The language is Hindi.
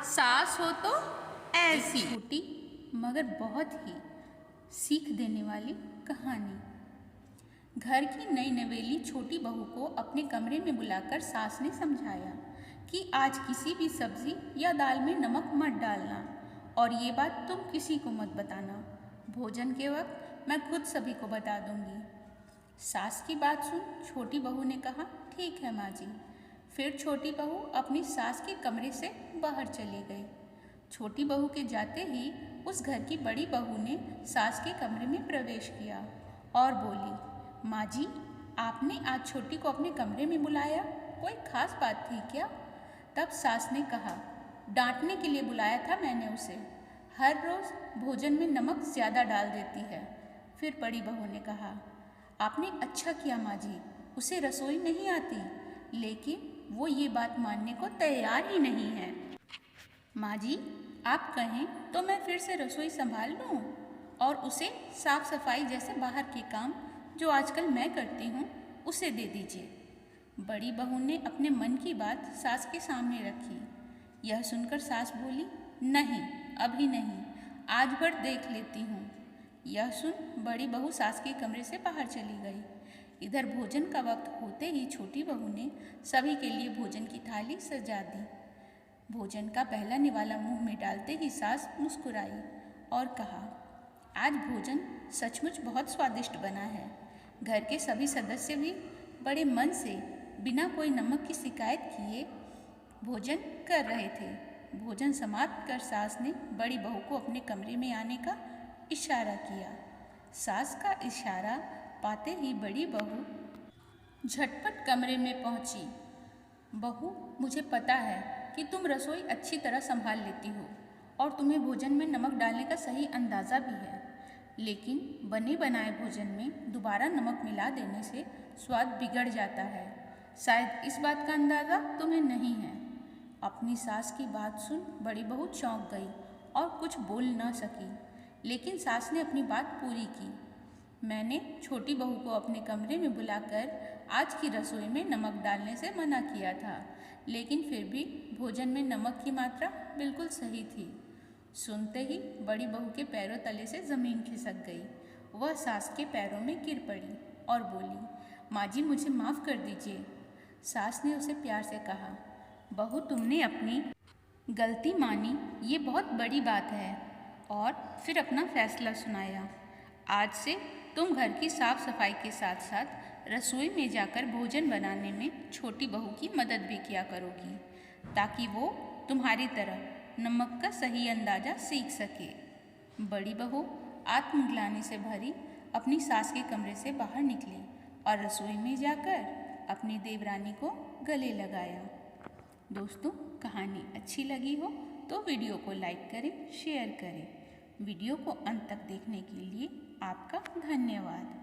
सास हो तो ऐसी। छोटी मगर बहुत ही सीख देने वाली कहानी। घर की नई नवेली छोटी बहू को अपने कमरे में बुलाकर सास ने समझाया कि आज किसी भी सब्जी या दाल में नमक मत डालना और ये बात तुम किसी को मत बताना। भोजन के वक्त मैं खुद सभी को बता दूंगी। सास की बात सुन छोटी बहू ने कहा, ठीक है माँ जी। फिर छोटी बहू अपनी सास के कमरे से बाहर चली गई। छोटी बहू के जाते ही उस घर की बड़ी बहू ने सास के कमरे में प्रवेश किया और बोली, माँ जी आपने आज छोटी को अपने कमरे में बुलाया, कोई खास बात थी क्या? तब सास ने कहा, डांटने के लिए बुलाया था मैंने उसे, हर रोज़ भोजन में नमक ज़्यादा डाल देती है। फिर बड़ी बहू ने कहा, आपने अच्छा किया माँ जी, उसे रसोई नहीं आती, लेकिन वो ये बात मानने को तैयार ही नहीं है। माँ जी आप कहें तो मैं फिर से रसोई संभाल लूँ और उसे साफ सफाई जैसे बाहर के काम जो आजकल मैं करती हूँ उसे दे दीजिए। बड़ी बहू ने अपने मन की बात सास के सामने रखी। यह सुनकर सास बोली, नहीं अभी नहीं, आज भर देख लेती हूँ। यह सुन बड़ी बहू सास के कमरे से बाहर चली गई। इधर भोजन का वक्त होते ही छोटी बहू ने सभी के लिए भोजन की थाली सजा दी। भोजन का पहला निवाला मुंह में डालते ही सास मुस्कुराई और कहा, आज भोजन सचमुच बहुत स्वादिष्ट बना है। घर के सभी सदस्य भी बड़े मन से बिना कोई नमक की शिकायत किए भोजन कर रहे थे। भोजन समाप्त कर सास ने बड़ी बहू को अपने कमरे में आने का इशारा किया। सास का इशारा पाते ही बड़ी बहू झटपट कमरे में पहुंची। बहू मुझे पता है कि तुम रसोई अच्छी तरह संभाल लेती हो और तुम्हें भोजन में नमक डालने का सही अंदाज़ा भी है, लेकिन बने बनाए भोजन में दोबारा नमक मिला देने से स्वाद बिगड़ जाता है। शायद इस बात का अंदाज़ा तुम्हें नहीं है। अपनी सास की बात सुन बड़ी बहू चौंक गई और कुछ बोल न सकी, लेकिन सास ने अपनी बात पूरी की। मैंने छोटी बहू को अपने कमरे में बुलाकर आज की रसोई में नमक डालने से मना किया था, लेकिन फिर भी भोजन में नमक की मात्रा बिल्कुल सही थी। सुनते ही बड़ी बहू के पैरों तले से ज़मीन खिसक गई। वह सास के पैरों में गिर पड़ी और बोली, माँ जी मुझे माफ़ कर दीजिए। सास ने उसे प्यार से कहा, बहू तुमने अपनी गलती मानी, ये बहुत बड़ी बात है। और फिर अपना फैसला सुनाया। आज से तुम घर की साफ सफाई के साथ साथ रसोई में जाकर भोजन बनाने में छोटी बहू की मदद भी किया करोगी, ताकि वो तुम्हारी तरह नमक का सही अंदाज़ा सीख सके। बड़ी बहू आत्मग्लानि से भरी अपनी सास के कमरे से बाहर निकली और रसोई में जाकर अपनी देवरानी को गले लगाया। दोस्तों कहानी अच्छी लगी हो तो वीडियो को लाइक करें, शेयर करें। वीडियो को अंत तक देखने के लिए आपका धन्यवाद।